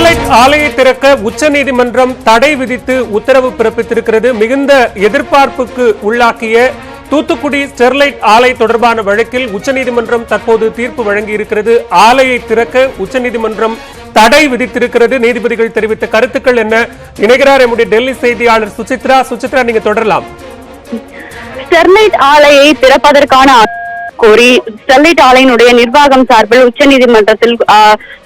Sterlite ஆலையை திறக்க உச்சநீதிமன்றம் தடை விதித்து உத்தரவு பிறப்பித்திருக்கிறது. மிகுந்த எதிர்பார்ப்புக்கு உள்ளாக்கிய தூத்துக்குடி ஸ்டெர்லைட் ஆலை தொடர்பான வழக்கில் உச்சநீதிமன்றம் தற்போது தீர்ப்பு வழங்கியிருக்கிறது. ஆலையை திறக்க உச்சநீதிமன்றம் தடை விதித்திருக்கிறது. நீதிபதிகள் தெரிவித்த கருத்துக்கள் என்ன? இணைகிறார் நம்முடைய டெல்லி செய்தியாளர் சுசித்ரா. சுசித்ரா, நீங்க தொடரலாம். ஸ்டெர்லைட் ஆலையை திறப்பதற்கான கோரி ஸ்டெர்லைட் ஆலையினுடைய நிர்வாகம் சார்பில் உச்சநீதிமன்றத்தில்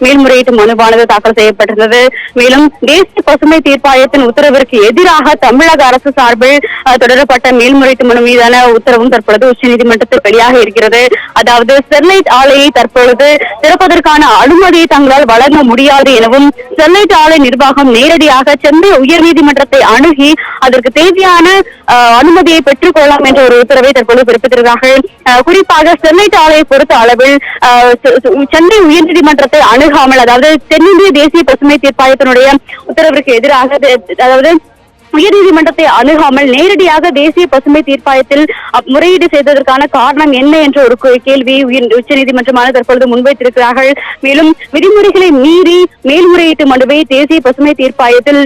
மேல்முறையீட்டு மனுவானது தாக்கல் செய்யப்பட்டிருந்தது. மேலும் தேசிய பசுமை தீர்ப்பாயத்தின் உத்தரவிற்கு எதிராக தமிழக அரசு சார்பில் தொடரப்பட்ட மேல்முறையீட்டு மனு மீதான உத்தரவும் தற்பொழுது உச்சநீதிமன்றத்தில் வெளியாக இருக்கிறது. அதாவது ஸ்டெர்லைட் ஆலையை தற்பொழுது திறப்பதற்கான அனுமதியை தங்களால் வழங்க முடியாது எனவும் ஸ்டெர்லைட் ஆலை நிர்வாகம் நேரடியாக சென்னை உயர்நீதிமன்றத்தை அணுகி அதற்கு தேவையான அனுமதியை பெற்றுக் கொள்ளலாம் என்ற ஒரு உத்தரவை தற்போது பிறப்பித்திருக்கிறார்கள். குறிப்பாக ஸ்டெர்லைட் ஆலையை பொறுத்த அளவில் சென்னை உயர்நீதிமன்றத்தை அணுகாமல், அதாவது தென்னிந்திய தேசிய பசுமை தீர்ப்பாயத்தினுடைய உத்தரவிற்கு எதிராக, அதாவது உயர்நீதிமன்றத்தை அணுகாமல் நேரடியாக தேசிய பசுமை தீர்ப்பாயத்தில் முறையீடு செய்ததற்கான காரணம் என்ன என்ற ஒரு கேள்வியை உச்சநீதிமன்றமானது தற்பொழுது முன்வைத்திருக்கிறார்கள். மேலும் விதிமுறைகளை மீறி மேல்முறையீட்டு மனுவை தேசிய பசுமை தீர்ப்பாயத்தில்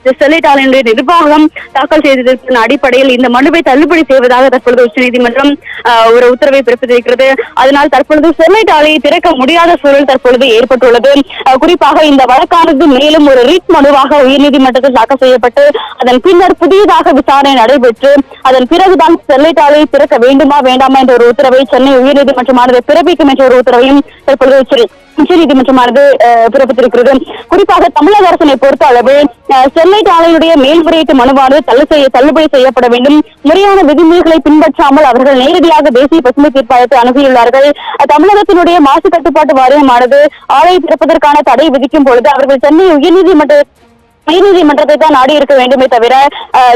ஸ்டெர்லைட் ஆலையினுடைய நிர்வாகம் தாக்கல் செய்ததற்கான அடிப்படையில் இந்த மனுவை தள்ளுபடி செய்வதாக தற்பொழுது உச்சநீதிமன்றம் ஒரு உத்தரவை பிறப்பித்திருக்கிறது. அதனால் தற்பொழுது ஸ்டெர்லைட் ஆலையை திறக்க முடியாத சூழல் தற்பொழுது ஏற்பட்டுள்ளது. குறிப்பாக இந்த வழக்கானது மேலும் ஒரு ரிட் மனுவாக உயர்நீதிமன்றத்தில் தாக்கல் செய்யப்பட்டு அதன் பின்னர் புதியதாக விசாரணை நடைபெற்று அதன் பிறகுதான் ஸ்டெர்லைட் ஆலையை திறக்க வேண்டுமா வேண்டாமா என்ற ஒரு உத்தரவை சென்னை உயர்நீதிமன்றமானது பிறப்பிக்கும் என்ற ஒரு உத்தரவையும் தற்பொழுது உச்சநீதிமன்றமானது பிறப்பித்திருக்கிறது. குறிப்பாக தமிழக அரசினை பொறுத்த அளவில் ஸ்டெர்லைட் ஆலையுடைய மேல்முறையீட்டு மனுவானது தள்ளுபடி செய்யப்பட வேண்டும். முறையான விதிமுறைகளை பின்பற்றாமல் அவர்கள் நேரடியாக தேசிய பசுமை தீர்ப்பாயத்தை அணுகியுள்ளார்கள். தமிழகத்தினுடைய மாசு கட்டுப்பாட்டு வாரியமானது ஆலையை திறப்பதற்கான தடை விதிக்கும் பொழுது அவர்கள் சென்னை உயர்நீதிமன்றத்தை தான் நாடி இருக்க வேண்டுமே தவிர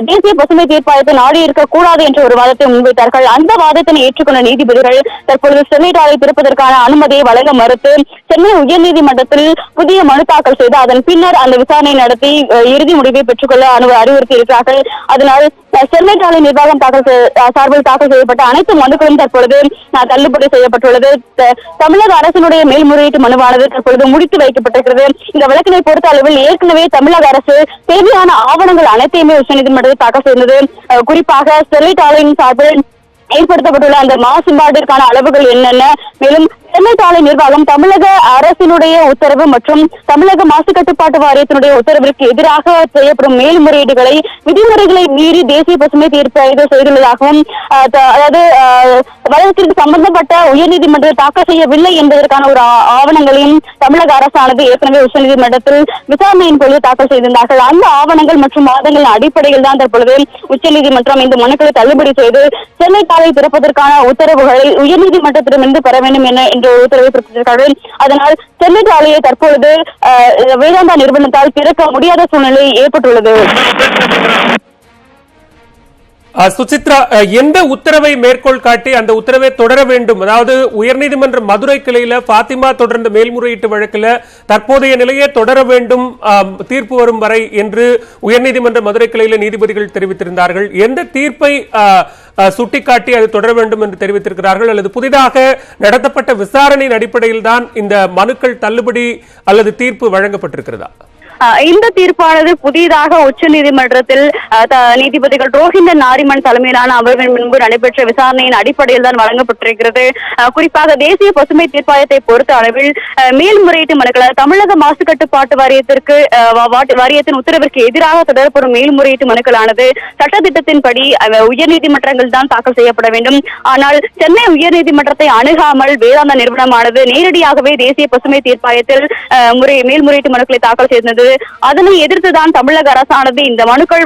தேசிய பசுமை தீர்ப்பாயத்தை நாடி இருக்க கூடாது என்ற ஒரு வாதத்தை முன்வைத்தார்கள். அந்த வாதத்தினை ஏற்றுக்கொண்ட நீதிபதிகள் தற்பொழுது ஸ்டெர்லைட் ஆலை திறப்பதற்கான அனுமதியை வழங்க மறுத்து சென்னை உயர்நீதிமன்றத்தில் புதிய மனு தாக்கல் செய்து அதன் பின்னர் அந்த விசாரணை நடத்தி இறுதி முடிவை பெற்றுக்கொள்ள அறிவுறுத்தி இருக்கிறார்கள். அதனால் ஸ்டெர்லைட் ஆலை நிர்வாகம் சார்பில் தாக்கல் செய்யப்பட்ட அனைத்து மனுக்களும் தற்பொழுது தள்ளுபடி செய்யப்பட்டுள்ளது. தமிழக அரசினுடைய மேல்முறையீட்டு மனுவானது தற்பொழுது முடித்து வைக்கப்பட்டிருக்கிறது. இந்த வழக்கினை பொறுத்த அளவில் ஏற்கனவே தமிழக அரசு தேவையான ஆவணங்கள் அனைத்தையுமே உச்சநீதிமன்றத்தில் தாக்கல் செய்தது. குறிப்பாக ஸ்டெர்லைட் ஆலையின் சார்பில் ஏற்படுத்தப்பட்டுள்ள அந்த மாசுபாட்டிற்கான அளவுகள் என்னென்ன, மேலும் ஸ்டெர்லைட் ஆலை நிர்வாகம் தமிழக அரசினுடைய உத்தரவு மற்றும் தமிழக மாசு கட்டுப்பாட்டு வாரியத்தினுடைய உத்தரவிற்கு எதிராக செய்யப்படும் மேல்முறையீடுகளை விதிமுறைகளை மீறி தேசிய பசுமை தீர்ப்பாயம் செய்துள்ளதாகவும், அதாவது வழக்கிற்கு சம்பந்தப்பட்ட உயர்நீதிமன்றத்தில் தாக்கல் செய்யவில்லை என்பதற்கான ஒரு ஆவணங்களையும் தமிழக அரசானது ஏற்கனவே உச்சநீதிமன்றத்தில் விசாரணையின் பொழுது தாக்கல் செய்திருந்தார்கள். அந்த ஆவணங்கள் மற்றும் வாதங்களின் அடிப்படையில் தான் தற்பொழுது உச்சநீதிமன்றம் இந்த மனுக்களை தள்ளுபடி செய்து ஸ்டெர்லைட் ஆலை திறப்பதற்கான உத்தரவுகளை உயர்நீதிமன்றத்திடமிருந்து பெற வேண்டும் என்ற உத்தரவை பிறப்பித்திருக்கிறார்கள். அதனால் ஸ்டெர்லைட் ஆலையை தற்பொழுது வேதாந்தா நிறுவனத்தால் திறக்க முடியாத சூழ்நிலை ஏற்பட்டுள்ளது. சுசித்ரா, எந்த உத்தரவை மேற்கோள் காட்டி அந்த உத்தரவை தொடர வேண்டும்? அதாவது உயர்நீதிமன்ற மதுரை கிளையில பாத்திமா தொடர்ந்த மேல்முறையீட்டு வழக்கில் தற்போதைய நிலையே தொடர வேண்டும் தீர்ப்பு வரும் வரை என்று உயர்நீதிமன்ற மதுரை கிளையில நீதிபதிகள் தெரிவித்திருந்தார்கள். எந்த தீர்ப்பை சுட்டிக்காட்டி அது தொடர வேண்டும் என்று தெரிவித்திருக்கிறார்கள், அல்லது புதிதாக நடத்தப்பட்ட விசாரணையின் அடிப்படையில் தான் இந்த மனுக்கள் தள்ளுபடி அல்லது தீர்ப்பு வழங்கப்பட்டிருக்கிறதா? இந்த தீர்ப்பானது புதிதாக உச்சநீதிமன்றத்தில் நீதிபதிகள் ரோஹிந்தன் நாரிமன் தலைமையிலான அமர்வின் முன்பு நடைபெற்ற விசாரணையின் அடிப்படையில் தான் வழங்கப்பட்டிருக்கிறது. குறிப்பாக தேசிய பசுமை தீர்ப்பாயத்தை பொறுத்த அளவில் மேல்முறையீட்டு மனுக்கள் தமிழக மாசு கட்டுப்பாட்டு வாரியத்தின் உத்தரவிற்கு எதிராக தொடரப்படும் மேல்முறையீட்டு மனுக்களானது சட்டத்திட்டத்தின்படி உயர்நீதிமன்றங்கள் தான் தாக்கல் செய்யப்பட வேண்டும். ஆனால் சென்னை உயர்நீதிமன்றத்தை அணுகாமல் வேதாந்தா நிறுவனமானது நேரடியாகவே தேசிய பசுமை தீர்ப்பாயத்தில் மேல்முறையீட்டு மனுக்களை தாக்கல் செய்தது. அதனை எதிர்த்துதான் தமிழக அரசானது இந்த மனுக்கள்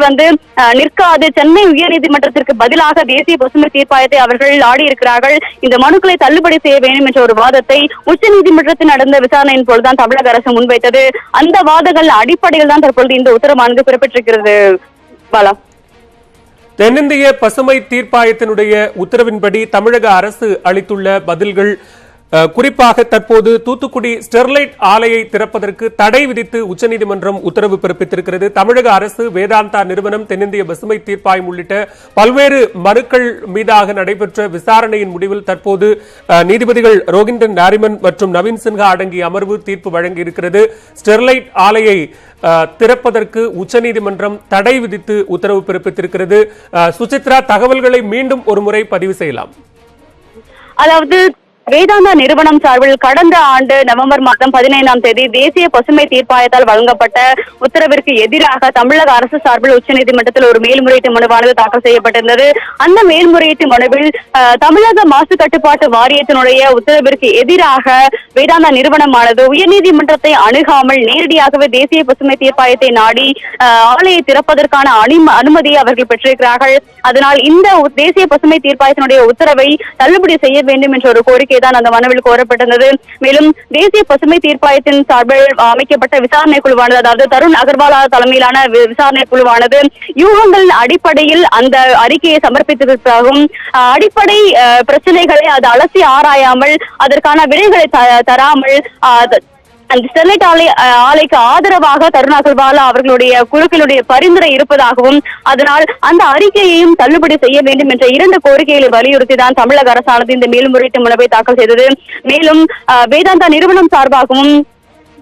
நிற்காது, சென்னை உயர்நீதிமன்றத்திற்கு பதிலாக தேசிய பசுமை தீர்ப்பாயத்தை அவர்கள் நாடி இருக்கிறார்கள், இந்த மனுக்களை தள்ளுபடி செய்ய வேண்டும் என்ற ஒரு வாதத்தை உச்சநீதிமன்றத்தில் நடந்த விசாரணையின் போதுதான் தமிழக அரசு முன்வைத்தது. அந்த வாதங்கள் அடிப்படையில் தான் தற்பொழுது இந்த உத்தரவானது பிறப்பிட்டிருக்கிறது. பாலா, தென்னிந்திய பசுமை தீர்ப்பாயத்தினுடைய உத்தரவின்படி தமிழக அரசு அளித்துள்ள பதில்கள் குறிப்பாக தற்போது தூத்துக்குடி ஸ்டெர்லைட் ஆலையை திறப்பதற்கு தடை விதித்து உச்சநீதிமன்றம் உத்தரவு பிறப்பித்திருக்கிறது. தமிழக அரசு, வேதாந்தா நிறுவனம், தென்னிந்திய பசுமை தீர்ப்பாயம் உள்ளிட்ட பல்வேறு மனுக்கள் மீதாக நடைபெற்ற விசாரணையின் முடிவில் தற்போது நீதிபதிகள் ரோஹின்டன் நாரிமன் மற்றும் நவீன் சின்ஹா அடங்கிய அமர்வு தீர்ப்பு வழங்கியிருக்கிறது. ஸ்டெர்லைட் ஆலையை திறப்பதற்கு உச்சநீதிமன்றம் தடை விதித்து உத்தரவு பிறப்பித்திருக்கிறது. சுசித்ரா, தகவல்களை மீண்டும் ஒரு முறை பதிவு செய்யலாம். அதாவது வேதாந்தா நிறுவனம் சார்பில் கடந்த ஆண்டு நவம்பர் மாதம் 15ஆம் தேதி தேசிய பசுமை தீர்ப்பாயத்தால் வழங்கப்பட்ட உத்தரவிற்கு எதிராக தமிழக அரசு சார்பில் உச்சநீதிமன்றத்தில் ஒரு மேல்முறையீட்டு மனுவானது தாக்கல் செய்யப்பட்டிருந்தது. அந்த மேல்முறையீட்டு மனுவில் தமிழக மாசு கட்டுப்பாட்டு வாரியத்தினுடைய உத்தரவிற்கு எதிராக வேதாந்தா நிறுவனமானது உயர்நீதிமன்றத்தை அணுகாமல் நேரடியாகவே தேசிய பசுமை தீர்ப்பாயத்தை நாடி ஆலையை திறப்பதற்கான அனுமதியை அவர்கள் பெற்றிருக்கிறார்கள். அதனால் இந்த தேசிய பசுமை தீர்ப்பாயத்தினுடைய உத்தரவை தள்ளுபடி செய்ய வேண்டும் என்ற ஒரு கோரிக்கை தான் அந்த மனுவில் கோரப்பட்டிருந்தது. மேலும் தேசிய பசுமை தீர்ப்பாயத்தின் சார்பில் அமைக்கப்பட்ட விசாரணை குழுவானது, அதாவது தருண் அகர்வாலா தலைமையிலான விசாரணை குழுவானது யூகங்களின் அடிப்படையில் அந்த அறிக்கையை சமர்ப்பித்ததற்காகவும் அடிப்படை பிரச்சனைகளை அது அலசி ஆராயாமல் அதற்கான விடைகளை தராமல் அந்த ஸ்டெர்லைட் ஆலைக்கு ஆதரவாக தருண் அகர்வாலா அவர்களுடைய குழுக்களுடைய பரிந்துரை இருப்பதாகவும், அதனால் அந்த அறிக்கையையும் தள்ளுபடி செய்ய வேண்டும் என்ற 2 கோரிக்கைகளை வலியுறுத்தி தான் தமிழக அரசானது இந்த மேல்முறையீட்டு மனுவை தாக்கல் செய்தது. மேலும் வேதாந்தா நிறுவனம் சார்பாகவும்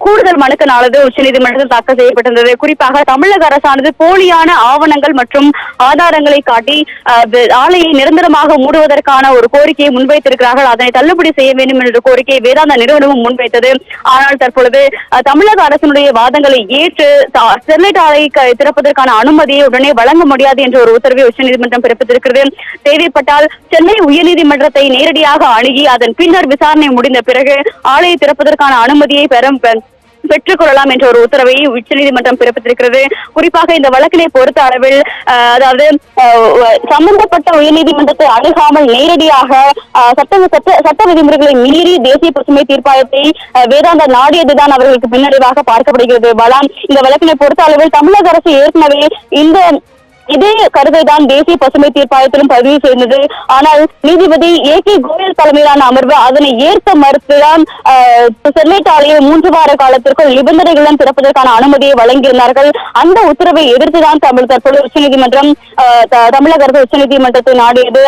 கூடுதல் மனுக்களானது உச்சநீதிமன்றத்தில் தாக்கல் செய்யப்பட்டிருந்தது. குறிப்பாக தமிழக அரசானது போலியான ஆவணங்கள் மற்றும் ஆதாரங்களை காட்டி ஆலையை நிரந்தரமாக மூடுவதற்கான ஒரு கோரிக்கையை முன்வைத்திருக்கிறார்கள். அதனை தள்ளுபடி செய்ய வேண்டும் என்ற கோரிக்கையை வேதாந்தா நிறுவனமும் முன்வைத்தது. ஆனால் தற்பொழுது தமிழக அரசினுடைய வாதங்களை ஏற்று ஸ்டெர்லைட் ஆலையை திறப்பதற்கான அனுமதியை உடனே வழங்க முடியாது என்ற ஒரு உத்தரவை உச்சநீதிமன்றம் பிறப்பித்திருக்கிறது. தேவைப்பட்டால் சென்னை உயர்நீதிமன்றத்தை நேரடியாக அணுகி அதன் பின்னர் விசாரணை முடிந்த பிறகு ஆலையை திறப்பதற்கான அனுமதியை பெற்றுக் கொள்ளலாம் என்ற ஒரு உத்தரவை உச்சநீதிமன்றம் பிறப்பித்திருக்கிறது. குறிப்பாக இந்த வழக்கினை பொறுத்த அளவில் அதாவது சம்பந்தப்பட்ட உயர்நீதிமன்றத்தை அணுகாமல் நேரடியாக சட்ட விதிமுறைகளை மீறி தேசிய பசுமை தீர்ப்பாயத்தை வேதாந்தா நாடியதுதான் அவர்களுக்கு பின்னடைவாக பார்க்கப்படுகிறது. பலாம் இந்த வழக்கினை பொறுத்த அளவில் தமிழக அரசு ஏற்கனவே இதே கருத்தை தான் தேசிய பசுமை தீர்ப்பாயத்திலும் பதிவு செய்தது. ஆனால் நீதிபதி AK கோயல் தலைமையிலான அமர்வு அதனை ஏற்க மறுத்துதான் ஸ்டெர்லைட் ஆலையை 3 வார காலத்திற்குள் நிபந்தனைகளுடன் திறப்பதற்கான அனுமதியை வழங்கியிருந்தார்கள். அந்த உத்தரவை எதிர்த்துதான் தற்போது உச்சநீதிமன்றம் தமிழக அரசு உச்சநீதிமன்றத்தை நாடியது.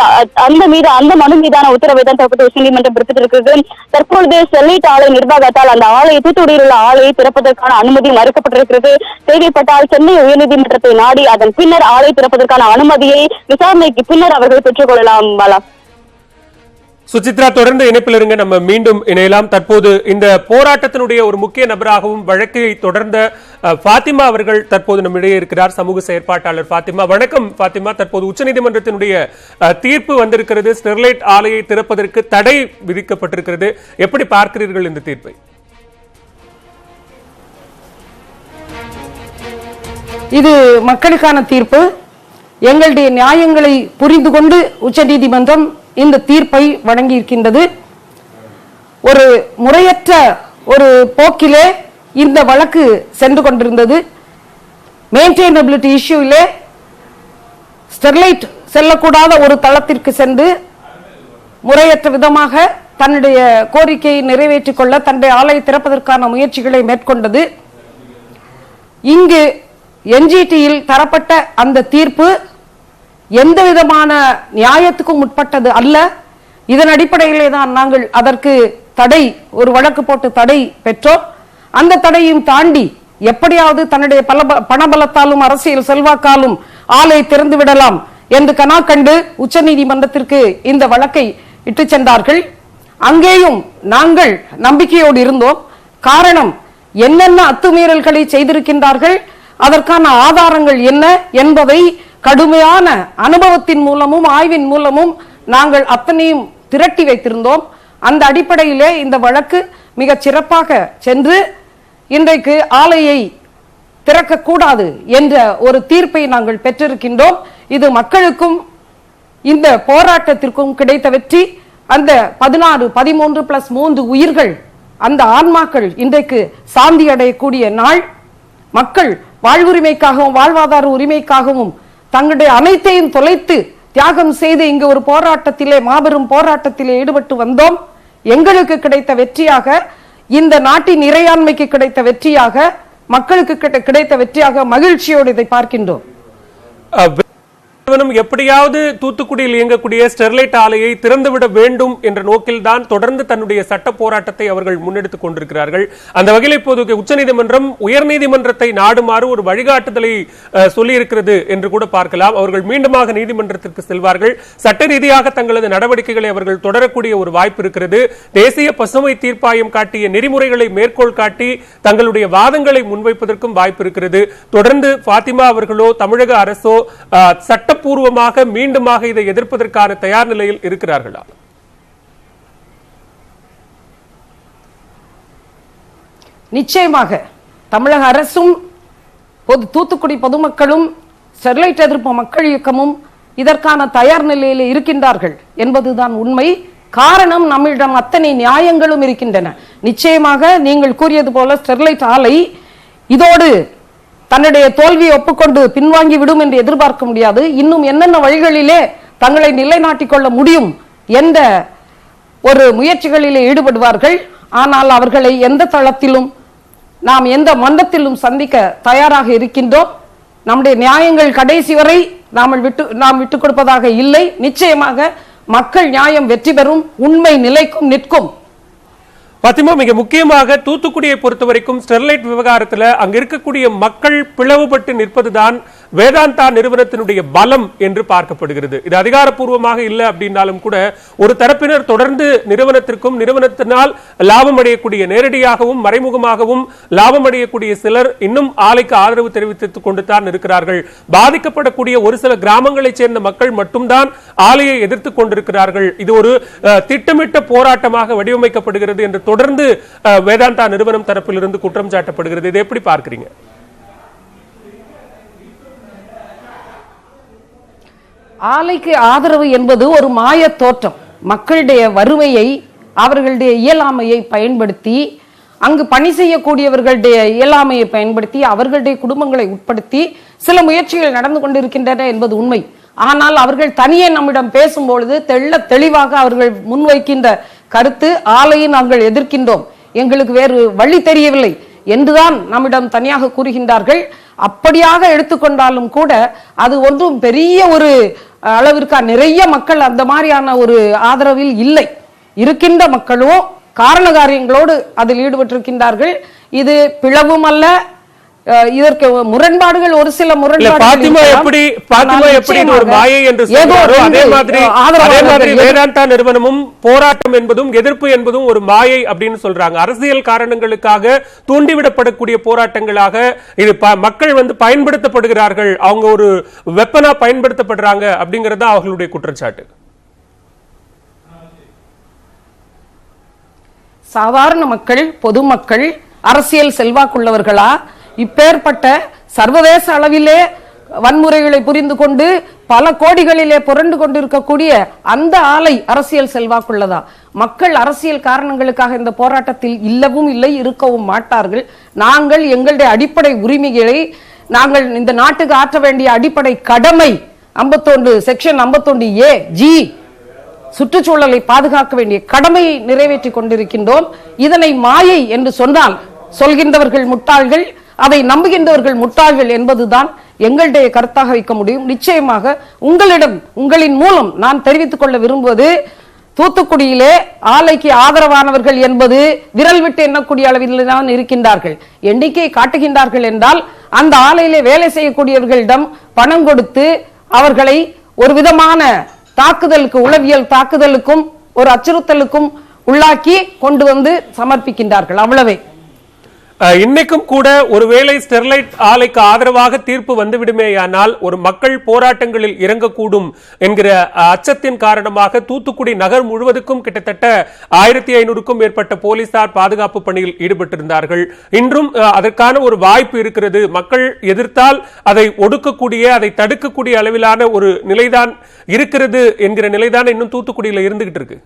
அந்த மனு மீதான உத்தரவை தான் தற்போது உச்சநீதிமன்றம் பிறப்பித்திருக்கிறது. தற்பொழுது ஸ்டெர்லைட் ஆலை நிர்வாகத்தால் அந்த ஆலையை தூத்துக்குடியில் உள்ள ஆலையை திறப்பதற்கான அனுமதி மறுக்கப்பட்டிருக்கிறது. தேவைப்பட்டால் சென்னை உயர்நீதிமன்றத்தை நாடி அதன் பின்னர் ஆலை திறப்பதற்கான அனுமதியை விசாரணைக்கு பின்னர் அவர்கள் பெற்றுக் கொள்ளலாம். பாலா, சுசித்ரா, தொடர்ந்து இணைப்பில் இருங்க, நம்ம மீண்டும் இணையலாம். தற்போது இந்த போராட்டத்தினுடைய ஒரு முக்கிய நபராகவும் வழக்கை தொடர்ந்த பாத்திமா அவர்கள் தற்போது நம்மிடையே இருக்கிறார். சமூக செயற்பாட்டாளர் பாத்திமா. வணக்கம் பாத்திமா. தற்போது உச்சநீதிமன்றத்தினுடைய தீர்ப்பு வந்திருக்கிறது. ஸ்டெர்லைட் ஆலையை திறப்பதற்கு தடை விதிக்கப்பட்டிருக்கிறது. எப்படி பார்க்கிறீர்கள் இந்த தீர்ப்பை? இது மக்களுக்கான தீர்ப்பு. எங்களுடைய நியாயங்களை புரிந்து கொண்டு உச்சநீதிமன்றம் இந்த தீர்ப்பை வழங்கியிருக்கின்றது. ஒரு முறையற்ற ஒரு போக்கிலே இந்த வழக்கு சென்று கொண்டிருந்தது. மெயின்டெய்னபிலிட்டி இஷ்யூவிலே ஸ்டெர்லைட் செல்லக்கூடாத ஒரு தளத்திற்கு சென்று முறையற்ற விதமாக தன்னுடைய கோரிக்கையை நிறைவேற்றிக் கொள்ள தன்னுடைய ஆலையை திறப்பதற்கான முயற்சிகளை மேற்கொண்டது. இங்கு NGTயில் தரப்பட்ட அந்த தீர்ப்பு எந்த விதமான நியாயத்துக்கும் உட்பட்டது அல்ல. இதன் அடிப்படையிலே தான் நாங்கள் அதற்கு ஒரு வழக்கு போட்டு தடை பெற்றோம். அந்த தடையும் தாண்டி எப்படியாவது தன்னுடைய பணபலத்தாலும் அரசியல் செல்வாக்காலும் ஆலை திறந்து விடலாம் என்று கனா கண்டு உச்சநீதிமன்றத்திற்கு இந்த வழக்கை இட்டு சென்றார்கள். அங்கேயும் நாங்கள் நம்பிக்கையோடு இருந்தோம். காரணம், என்னென்ன அத்துமீறல்களை செய்திருக்கின்றார்கள், அதற்கான ஆதாரங்கள் என்ன என்பதை கடுமையான அனுபவத்தின் மூலமும் ஆய்வின் மூலமும் நாங்கள் அத்தனையும் திரட்டி வைத்திருந்தோம். அந்த அடிப்படையிலே இந்த வழக்கு மிக சிறப்பாக சென்று இன்றைக்கு ஆலையை திறக்கக்கூடாது என்ற ஒரு தீர்ப்பை நாங்கள் பெற்றிருக்கின்றோம். இது மக்களுக்கும் இந்த போராட்டத்திற்கும் கிடைத்த வெற்றி. அந்த 16, 13+3 உயிர்கள், அந்த ஆன்மாக்கள் இன்றைக்கு சாந்தி அடையக்கூடிய நாள். மக்கள் வாழ்வுரிமைக்காகவும் வாழ்வாதார உரிமைக்காகவும் தங்களுடைய அனைத்தையும் தொலைத்து தியாகம் செய்து இங்கு ஒரு போராட்டத்திலே, மாபெரும் போராட்டத்திலே ஈடுபட்டு வந்தோம். எங்களுக்கு கிடைத்த வெற்றியாக, இந்த நாட்டின் இறையாண்மைக்கு கிடைத்த வெற்றியாக, மக்களுக்கு கிடைத்த வெற்றியாக மகிழ்ச்சியோடு இதை பார்க்கின்றோம். எப்படியாவது தூத்துக்குடியில் இயங்கக்கூடிய ஸ்டெர்லைட் ஆலையை திறந்துவிட வேண்டும் என்ற நோக்கில் தான் தொடர்ந்து தன்னுடைய சட்ட போராட்டத்தை அவர்கள் முன்னெடுத்துக் கொண்டிருக்கிறார்கள். அந்த வகையில் இப்போது உச்சநீதிமன்றம் உயர்நீதிமன்றத்தை நாடுமாறு ஒரு வழிகாட்டுதலை சொல்லியிருக்கிறது என்று கூட பார்க்கலாம். அவர்கள் மீண்டுமாக நீதிமன்றத்திற்கு செல்வார்கள். சட்ட ரீதியாக தங்களது நடவடிக்கைகளை அவர்கள் தொடரக்கூடிய ஒரு வாய்ப்பு இருக்கிறது. தேசிய பசுமை தீர்ப்பாயம் காட்டிய நெறிமுறைகளை மேற்கோள் காட்டி தங்களுடைய வாதங்களை முன்வைப்பதற்கும் வாய்ப்பு இருக்கிறது. தொடர்ந்து பாத்திமா அவர்களோ தமிழக அரசோ சட்டப்பூர்வமாக மீண்டுமாக இதை எதிர்ப்பதற்கான தயார் நிலையில் இருக்கிறார்களா? நிச்சயமாக தமிழக அரசும் தூத்துக்குடி பொதுமக்களும் ஸ்டெர்லைட் எதிர்ப்பு மக்கள் இயக்கமும் இதற்கான தயார் நிலையில் இருக்கின்றார்கள் என்பதுதான் உண்மை. காரணம், நம்மிடம் அத்தனை நியாயங்களும் இருக்கின்றன. நிச்சயமாக நீங்கள் கூறியது போல ஸ்டெர்லைட் ஆலை இதோடு தன்னுடைய தோல்வியை ஒப்புக்கொண்டு பின்வாங்கி விடும் என்று எதிர்பார்க்க முடியாது. இன்னும் என்னென்ன வழிகளிலே தங்களை நிலைநாட்டிக் கொள்ள முடியும் என்ற ஒரு முயற்சிகளிலே ஈடுபடுவார்கள். ஆனால் அவர்களை எந்த தளத்திலும் நாம் எந்த மன்றத்திலும் சந்திக்க தயாராக இருக்கின்றோம். நம்முடைய நியாயங்கள் கடைசி வரை நாம் விட்டுக் கொடுப்பதாக இல்லை. நிச்சயமாக மக்கள் நியாயம் வெற்றி பெறும், உண்மை நிலைக்கும், நிற்கும். பாத்திமா, மிக முக்கியமாக தூத்துக்குடியை பொறுத்தவரைக்கும் ஸ்டெர்லைட் விவகாரத்தில் அங்க இருக்கக்கூடிய மக்கள் பிளவுபட்டு நிற்பதுதான் வேதாந்தா நிறுவனத்தினுடைய பலம் என்று பார்க்கப்படுகிறது. இது அதிகாரப்பூர்வமாக இல்லை அப்படின்னாலும் கூட ஒரு தரப்பினர் தொடர்ந்து நிறுவனத்திற்கும் நிறுவனத்தினால் லாபம் அடையக்கூடிய, நேரடியாகவும் மறைமுகமாகவும் லாபம் அடையக்கூடிய சிலர் இன்னும் ஆலைக்கு ஆதரவு தெரிவித்துக் கொண்டு தான் இருக்கிறார்கள். பாதிக்கப்படக்கூடிய ஒரு சில கிராமங்களைச் சேர்ந்த மக்கள் மட்டும்தான் ஆலையை எதிர்த்துக் கொண்டிருக்கிறார்கள். இது ஒரு திட்டமிட்ட போராட்டமாக வடிவமைக்கப்படுகிறது என்று தொடர்ந்து வேதாந்தா நிறுவனம் தரப்பிலிருந்து குற்றம் சாட்டப்படுகிறது. இதை எப்படி பார்க்கிறீங்க? ஆலைக்கு ஆதரவு என்பது ஒரு மாய தோற்றம். மக்களுடைய வறுமையை, அவர்களுடைய இயலாமையை பயன்படுத்தி, அங்கு பணி செய்யக்கூடியவர்களுடைய இயலாமையை பயன்படுத்தி, அவர்களுடைய குடும்பங்களை உட்படுத்தி சில முயற்சிகள் நடந்து கொண்டிருக்கின்றன என்பது உண்மை. ஆனால் அவர்கள் தனியே நம்மிடம் பேசும்பொழுது தெளிவாக அவர்கள் முன்வைக்கின்ற கருத்து, ஆலையை நாங்கள் எதிர்க்கின்றோம், எங்களுக்கு வேறு வழி தெரியவில்லை என்றுதான் நம்மிடம் தனியாக கூறுகின்றார்கள். அப்படியாக எடுத்துக்கொண்டாலும் கூட அது ஒன்றும் பெரிய ஒரு அளவிற்கா நிறைய மக்கள் அந்த மாதிரியான ஒரு ஆதரவில் இல்லை. இருக்கின்ற மக்களும் காரண காரியங்களோடு அதில் ஈடுபட்டிருக்கின்றார்கள். இது பிளவும் அல்ல, இதற்கு முரண்பாடுகள், ஒரு சில வேதாந்தா நிறுவனமும் போராட்டம் என்பதும் எதிர்ப்பு என்பதும் ஒரு மாயை அப்படின்னு சொல்றாங்க. அரசியல் காரணங்களுக்காக தூண்டிவிடப்படக்கூடிய போராட்டங்களாக இது மக்கள் பயன்படுத்தப்படுகிறார்கள், அவங்க ஒரு வெப்பனா பயன்படுத்தப்படுறாங்க அப்படிங்கறத அவர்களுடைய குற்றச்சாட்டு. சாதாரண மக்கள், பொதுமக்கள் அரசியல் செல்வாக்குள்ளவர்களா இப்பேற்பட்ட சர்வதேச அளவிலே வன்முறைகளை புரிந்து கொண்டு பல கோடிகளிலே புரண்டு கொண்டிருக்கக்கூடிய அந்த ஆலை அரசியல் செல்வாக்குள்ளதா? மக்கள் அரசியல் காரணங்களுக்காக இந்த போராட்டத்தில் இல்லவும் இல்லை, இருக்கவும் மாட்டார்கள். நாங்கள் எங்களுடைய அடிப்படை உரிமைகளை, நாங்கள் இந்த நாட்டுக்கு ஆற்ற வேண்டிய அடிப்படை கடமை 51 செக்ஷன் 51A(G) சுற்றுச்சூழலை பாதுகாக்க வேண்டிய கடமையை நிறைவேற்றி கொண்டிருக்கின்றோம். இதனை மாயை என்று சொன்னால் சொல்கின்றவர்கள் முட்டாள்கள், அதை நம்புகின்றவர்கள் முட்டாள்கள் என்பதுதான் எங்களுடைய கருத்தாக வைக்க முடியும். நிச்சயமாக உங்களின் மூலம் நான் தெரிவித்துக் கொள்ள விரும்புவது, தூத்துக்குடியிலே ஆலைக்கு ஆதரவானவர்கள் என்பது விரல் விட்டு எண்ணக்கூடிய அளவில் தான் இருக்கின்றார்கள். எண்ணிக்கை காட்டுகின்றார்கள் என்றால் அந்த ஆலையிலே வேலை செய்யக்கூடியவர்களிடம் பணம் கொடுத்து அவர்களை ஒரு விதமான தாக்குதலுக்கு, உளவியல் தாக்குதலுக்கும் ஒரு அச்சுறுத்தலுக்கும் உள்ளாக்கி கொண்டு வந்து சமர்ப்பிக்கின்றார்கள். அவ்வளவே. இன்னைக்கும் கூட ஒருவேளை ஸ்டெர்லைட் ஆலைக்கு ஆதரவாக தீர்ப்பு வந்துவிடுமேயானால் ஒரு மக்கள் போராட்டங்களில் இறங்கக்கூடும் என்கிற அச்சத்தின் காரணமாக தூத்துக்குடி நகர் முழுவதுக்கும் கிட்டத்தட்ட 1500க்கும் மேற்பட்ட போலீசார் பாதுகாப்பு பணியில் ஈடுபட்டிருந்தார்கள். இன்றும் அதற்கான ஒரு வாய்ப்பு இருக்கிறது. மக்கள் எதிர்த்தால் அதை ஒடுக்கக்கூடிய, அதை தடுக்கக்கூடிய அளவிலான ஒரு நிலைதான் இருக்கிறது என்கிற நிலைதான் இன்னும் தூத்துக்குடியில் இருந்துகிட்டு இருக்கு.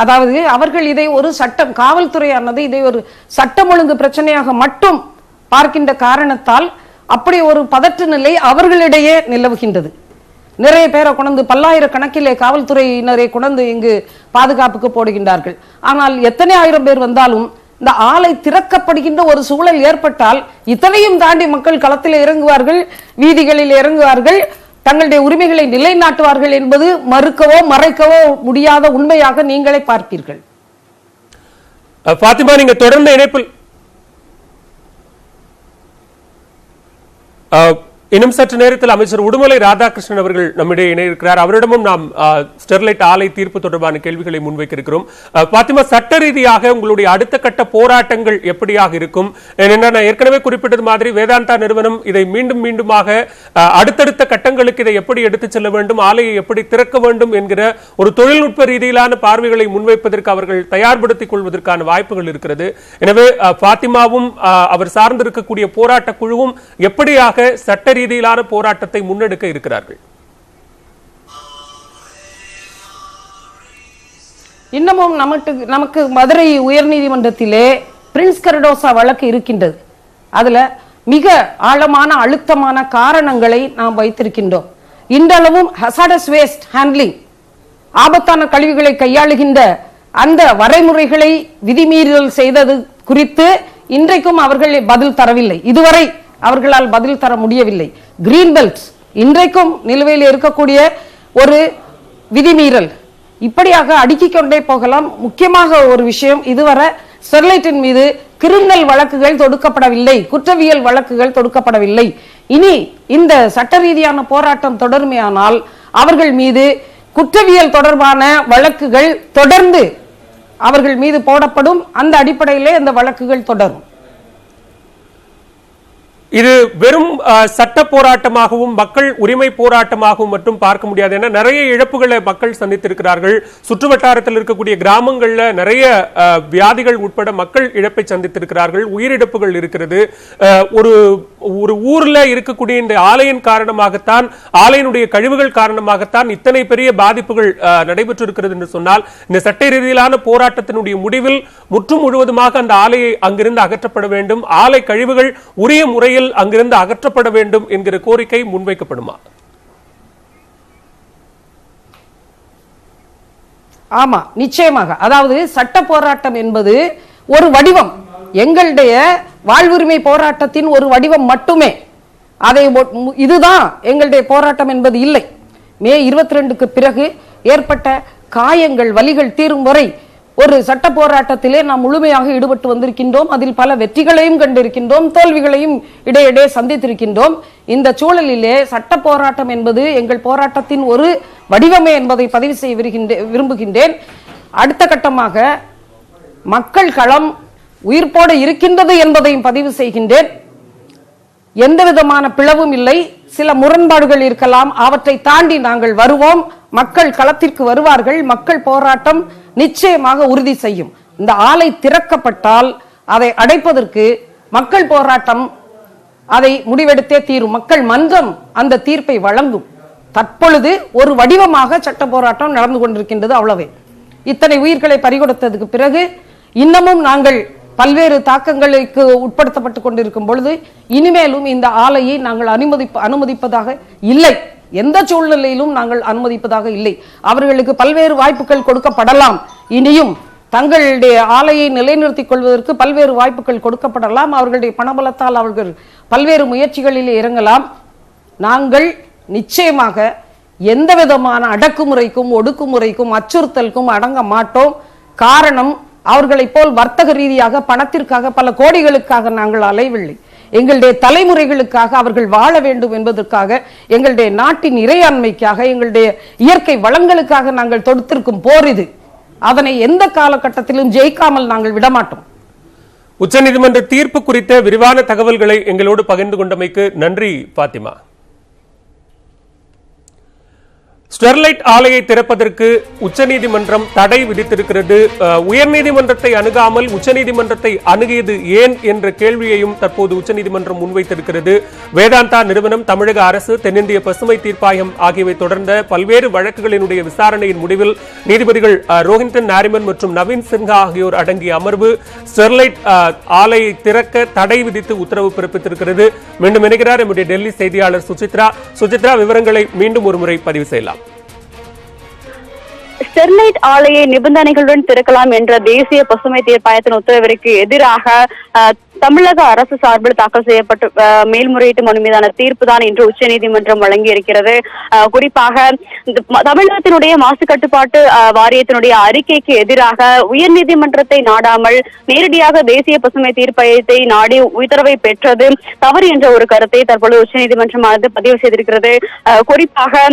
அதாவது அவர்கள் இதை ஒரு சட்டம், காவல்துறையானது இதை ஒரு சட்டம் ஒழுங்கு பிரச்சனையாக மட்டும் பார்க்கின்ற காரணத்தால் அப்படி ஒரு பதற்ற நிலை அவர்களிடையே நிலவுகின்றது. நிறைய பேரை கொண்டு பல்லாயிரக்கணக்கிலே காவல்துறையினரை கொண்டு இங்கு பாதுகாப்புக்கு போடுகின்றார்கள். ஆனால் எத்தனை ஆயிரம் பேர் வந்தாலும் இந்த ஆலை திறக்கப்படுகின்ற ஒரு சூழல் ஏற்பட்டால் இத்தனையும் தாண்டி மக்கள் களத்தில் இறங்குவார்கள், வீதிகளில் இறங்குவார்கள், தங்களுடைய உரிமைகளை நிலைநாட்டுவார்கள் என்பது மறுக்கவோ மறைக்கவோ முடியாத உண்மையாக நீங்களே பார்ப்பீர்கள். பாத்திமா, நீங்க தொடர்ந்து இணைப்பில் இன்னும் சற்று நேரத்தில் அமைச்சர் உடுமலை ராதாகிருஷ்ணன் அவர்கள் நம்மிடையே இணையிருக்கிறார். அவரிடமும் நாம் ஸ்டெர்லைட் ஆலை தீர்ப்பு தொடர்பான கேள்விகளை முன்வைக்க இருக்கிறோம். பாத்திமா, சட்ட ரீதியாக உங்களுடைய அடுத்த கட்ட போராட்டங்கள் எப்படியாக இருக்கும்? நான் ஏற்கனவே குறிப்பிட்டது மாதிரி வேதாந்தா நிறுவனம் இதை மீண்டும் மீண்டுமாக அடுத்தடுத்த கட்டங்களுக்கு இதை எப்படி எடுத்துச் செல்ல வேண்டும், ஆலையை எப்படி திறக்க வேண்டும் என்கிற ஒரு தொழில்நுட்ப ரீதியிலான பார்வைகளை முன்வைப்பதற்கு அவர்கள் தயார்படுத்திக் கொள்வதற்கான வாய்ப்புகள் இருக்கிறது. எனவே பாத்திமாவும் அவர் சார்ந்திருக்கக்கூடிய போராட்ட குழுவும் எப்படியாக சட்ட ரீதியிலான போராட்டத்தை முன்னெடுக்க இருக்கிறார்கள்? இன்னமும் நமக்கு மதுரை உயர்நீதிமன்றத்திலே பிரின்ஸ் கரடோசா வழக்கு இருக்கின்றது. அதுல மிக ஆழமான அழுத்தமான காரணங்களை நாம் வைத்திருக்கின்றோம். இன்றளவும் ஹசாடஸ் வேஸ்ட் ஹேண்ட்லிங், ஆபத்தான கழிவுகளை கையாளுகின்ற அந்த வரைமுறைகளை விதிமீறல் செய்தது குறித்து இன்றைக்கும் அவர்கள் பதில் தரவில்லை. இதுவரை அவர்களால் பதில் தர முடியவில்லை. கிரீன் பெல்ட் இன்றைக்கும் நிலுவையில் இருக்கக்கூடிய ஒரு விதிமீறல். இப்படியாக அடுக்கிக் கொண்டே போகலாம். முக்கியமாக ஒரு விஷயம், இதுவரை ஸ்டெர்லைட்டின் மீது கிரிமினல் வழக்குகள் தொடுக்கப்படவில்லை, குற்றவியல் வழக்குகள் தொடுக்கப்படவில்லை. இனி இந்த சட்ட ரீதியான போராட்டம் தொடருமையானால் அவர்கள் மீது குற்றவியல் தொடர்பான வழக்குகள் தொடர்ந்து அவர்கள் மீது போடப்படும். அந்த அடிப்படையிலே இந்த வழக்குகள் தொடரும். இது வெறும் சட்ட போராட்டமாகவும் மக்கள் உரிமை போராட்டமாகவும் மட்டும் பார்க்க முடியாது. ஏன்னா நிறைய இழப்புகளை மக்கள் சந்தித்திருக்கிறார்கள். சுற்று வட்டாரத்தில் இருக்கக்கூடிய கிராமங்கள்ல நிறைய வியாதிகள் உட்பட மக்கள் இழப்பை சந்தித்திருக்கிறார்கள், உயிரிழப்புகள் இருக்கிறது. ஒரு ஒரு ஊர்ல இருக்கக்கூடிய இந்த ஆலையின் காரணமாகத்தான், ஆலையினுடைய கழிவுகள் காரணமாகத்தான் இத்தனை பெரிய பாதிப்புகள் நடைபெற்று இருக்கிறது என்று சொன்னால், இந்த சட்ட ரீதியிலான போராட்டத்தினுடைய முடிவில் முற்றும் முழுவதுமாக அந்த ஆலையை அங்கிருந்து அகற்றப்பட வேண்டும், ஆலை கழிவுகள் உரிய முறையில் அங்கிருந்து அகற்றப்பட வேண்டும் என்கிற கோரிக்கை முன்வைக்கப்படுமா? ஆமா, நிச்சயமாக. அதாவது சட்ட போராட்டம் என்பது ஒரு வடிவம், எங்களுடைய வாழ்வுரிமை போராட்டத்தின் ஒரு வடிவம் மட்டுமே. அதை இதுதான் எங்களுடைய போராட்டம் என்பது இல்லை. மே 22க்கு பிறகு ஏற்பட்ட காயங்கள், வலிகள் தீரும் வரை ஒரு சட்ட போராட்டத்திலே நாம் முழுமையாக ஈடுபட்டு வந்திருக்கின்றோம். அதில் பல வெற்றிகளையும் கண்டிருக்கின்றோம், தோல்விகளையும் இடையிடையே சந்தித்திருக்கின்றோம். இந்த சூழலிலே சட்ட போராட்டம் என்பது எங்கள் போராட்டத்தின் ஒரு வடிவமே என்பதை பதிவு செய்ய விரும்புகின்றேன். அடுத்த கட்டமாக மக்கள் களம் உயிர்ப்போடு இருக்கின்றது என்பதையும் பதிவு செய்கின்றேன். எந்த விதமான பிளவும் இல்லை. சில முரண்பாடுகள் இருக்கலாம், அவற்றை தாண்டி நாங்கள் வருவோம். மக்கள் களத்திற்கு வருவார்கள். மக்கள் போராட்டம் நிச்சயமாக உறுதி செய்யும். இந்த ஆலை திறக்கப்பட்டால் அதை அடைப்பதற்கு மக்கள் போராட்டம் அதை முடிவெடுத்தே தீரும். மக்கள் மன்றம் அந்த தீர்ப்பை வழங்கும். தற்பொழுது ஒரு வடிவமாக சட்ட போராட்டம் நடந்து கொண்டிருக்கின்றது, அவ்வளவே. இத்தனை உயிர்களை பறிகொடுத்ததுக்கு பிறகு இன்னமும் நாங்கள் பல்வேறு தாக்கங்களுக்கு உட்படுத்தப்பட்டுக் கொண்டிருக்கும் பொழுது இனிமேலும் இந்த ஆலையை நாங்கள் அனுமதிப்பதாக இல்லை. எந்த சூழ்நிலையிலும் நாங்கள் அனுமதிப்பதாக இல்லை. அவர்களுக்கு பல்வேறு வாய்ப்புகள் கொடுக்கப்படலாம். இனியும் தங்களுடைய ஆலையை நிலைநிறுத்திக் கொள்வதற்கு பல்வேறு வாய்ப்புகள் கொடுக்கப்படலாம். அவர்களுடைய பணபலத்தால் அவர்கள் பல்வேறு முயற்சிகளில் இறங்கலாம். நாங்கள் நிச்சயமாக எந்த விதமான அடக்குமுறைக்கும் ஒடுக்குமுறைக்கும் அச்சுறுத்தலுக்கும் அடங்க மாட்டோம். காரணம், அவர்களை போல் வர்த்தக ரீதியாக பணத்திற்காக பல கோடிகளுக்காக நாங்கள் அலைவில்லை. எங்களுடைய தலைமுறைகளுக்காக அவர்கள் வாழ வேண்டும் என்பதற்காக, எங்களுடைய நாட்டின் இறையாண்மைக்காக, எங்களுடைய இயற்கை வளங்களுக்காக நாங்கள் தொடுத்திருக்கும் போர் இது. அதனை எந்த காலகட்டத்திலும் ஜெயிக்காமல் நாங்கள் விடமாட்டோம். உச்சநீதிமன்ற தீர்ப்பு குறித்த விரிவான தகவல்களை எங்களோடு பகிர்ந்து கொண்டமைக்கு நன்றி பாத்திமா. ஸ்டெர்லைட் ஆலையை திறப்பதற்கு உச்சநீதிமன்றம் தடை விதித்திருக்கிறது. உயர்நீதிமன்றத்தை அணுகாமல் உச்சநீதிமன்றத்தை அணுகியது ஏன் என்ற கேள்வியையும் தற்போது உச்சநீதிமன்றம் முன்வைத்திருக்கிறது. வேதாந்தா நிறுவனம், தமிழக அரசு, தென்னிந்திய பசுமை தீர்ப்பாயம் ஆகியவை தொடர்ந்த பல்வேறு வழக்குகளினுடைய விசாரணையின் முடிவில் நீதிபதிகள் ரோஹின்டன் நாரிமன் மற்றும் நவீன் சின்ஹா ஆகியோர் அடங்கிய அமர்வு ஸ்டெர்லைட் ஆலையை திறக்க தடை விதித்து உத்தரவு பிறப்பித்திருக்கிறது. மீண்டும் இணைகிறார் நம்முடைய டெல்லி செய்தியாளர் சுசித்ரா. சுசித்ரா, விவரங்களை மீண்டும் ஒருமுறை பதிவு செய்யலாம். ஸ்டெர்லைட் ஆலையை நிபந்தனைகளுடன் திறக்கலாம் என்ற தேசிய பசுமை தீர்ப்பாயத்தின் உத்தரவிற்கு எதிராக தமிழக அரசு சார்பில் தாக்கல் செய்யப்பட்ட மேல்முறையீட்டு மனு மீதான தீர்ப்பு தான் இன்று உச்சநீதிமன்றம் வழங்கியிருக்கிறது. குறிப்பாக தமிழகத்தினுடைய மாசு கட்டுப்பாட்டு வாரியத்தினுடைய அறிக்கைக்கு எதிராக உயர்நீதிமன்றத்தை நாடாமல் நேரடியாக தேசிய பசுமை தீர்ப்பாயத்தை நாடி உத்தரவை பெற்றது தவறு என்ற ஒரு கருத்தை தற்பொழுது உச்சநீதிமன்றமானது பதிவு செய்திருக்கிறது. குறிப்பாக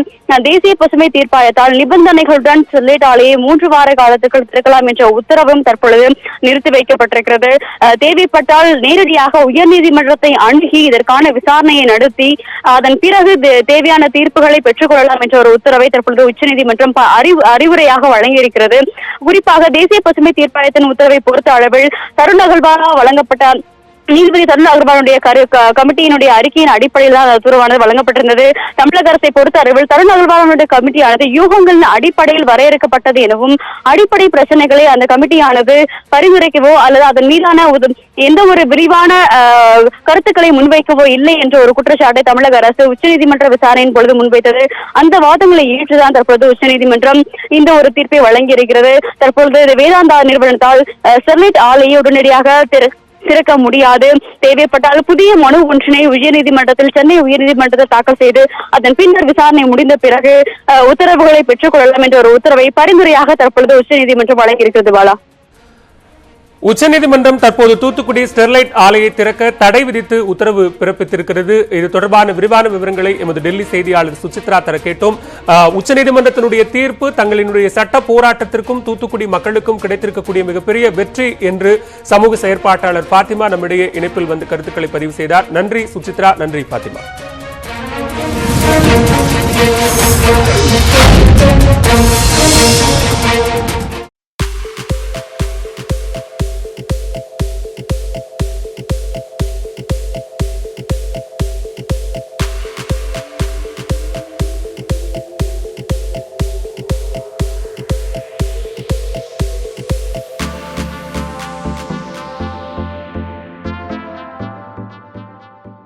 தேசிய பசுமை தீர்ப்பாயத்தால் நிபந்தனைகளுடன் ஸ்டெர்லைட் ஆலையை 3 வார காலத்துக்கு திறக்கலாம் என்ற உத்தரவும் தற்பொழுது நிறுத்தி வைக்கப்பட்டிருக்கிறது. தேவைப்பட்டால் நேரடியாக உயர்நீதிமன்றத்தை அணுகி இதற்கான விசாரணையை நடத்தி அதன் பிறகு தேவையான தீர்ப்புகளை பெற்றுக் கொள்ளலாம் என்ற ஒரு உத்தரவை தற்பொழுது உச்சநீதிமன்றம் அறிவுரையாக வழங்கியிருக்கிறது. குறிப்பாக தேசிய பசுமை தீர்ப்பாயத்தின் உத்தரவை பொறுத்த அளவில் தருண் அகர்வாலால் வழங்கப்பட்ட நீதிபதி தருண் அகர்வாலுடைய கமிட்டியினுடைய அறிக்கையின் அடிப்படையில் தான் உத்தரவானது வழங்கப்பட்டிருந்தது. தமிழக அரசை பொறுத்த அளவில் தருண் அகர்வாலுடைய கமிட்டியானது யூகங்களின் அடிப்படையில் வரையறுக்கப்பட்டது எனவும் அடிப்படை பிரச்சனைகளை அந்த கமிட்டியானது பரிந்துரைக்கவோ அல்லது அதன் மீதான எந்த ஒரு விரிவான கருத்துக்களை முன்வைக்கவோ இல்லை என்ற ஒரு குற்றச்சாட்டை தமிழக அரசு உச்சநீதிமன்ற விசாரணையின் பொழுது முன்வைத்தது. அந்த வாதங்களை ஏற்றுதான் தற்பொழுது உச்சநீதிமன்றம் இந்த ஒரு தீர்ப்பை வழங்கியிருக்கிறது. தற்பொழுது வேதாந்தா நிறுவனத்தால் ஸ்டெர்லைட் ஆலையை உடனடியாக திறக்க முடியாது, தேவைப்பட்டால் புதிய மனு ஒன்றினை உயர்நீதிமன்றத்தில் சென்னை உயர்நீதிமன்றத்தில் தாக்கல் செய்து அதன் பின்னர் விசாரணை முடிந்த பிறகு உத்தரவுகளை பெற்றுக் கொள்ளலாம் என்ற ஒரு உத்தரவை பரிந்துரையாக தற்பொழுது உச்சநீதிமன்றம் வழங்கியிருக்கிறது. பாலா, உச்சநீதிமன்றம் தற்போது தூத்துக்குடி ஸ்டெர்லைட் ஆலையை திறக்க தடை விதித்து உத்தரவு பிறப்பித்திருக்கிறது. இது தொடர்பான விரிவான விவரங்களை எமது டெல்லி செய்தியாளர் சுசித்ரா தர கேட்டோம். உச்சநீதிமன்றத்தினுடைய தீர்ப்பு தங்களினுடைய சட்ட போராட்டத்திற்கும் தூத்துக்குடி மக்களுக்கும் கிடைத்திருக்கக்கூடிய மிகப்பெரிய வெற்றி என்று சமூக செயற்பாட்டாளர் பாத்திமா நம்மிடையே இணைப்பில் வந்து கருத்துக்களை பதிவு செய்தார். நன்றி சுசித்ரா, நன்றி பாத்திமா.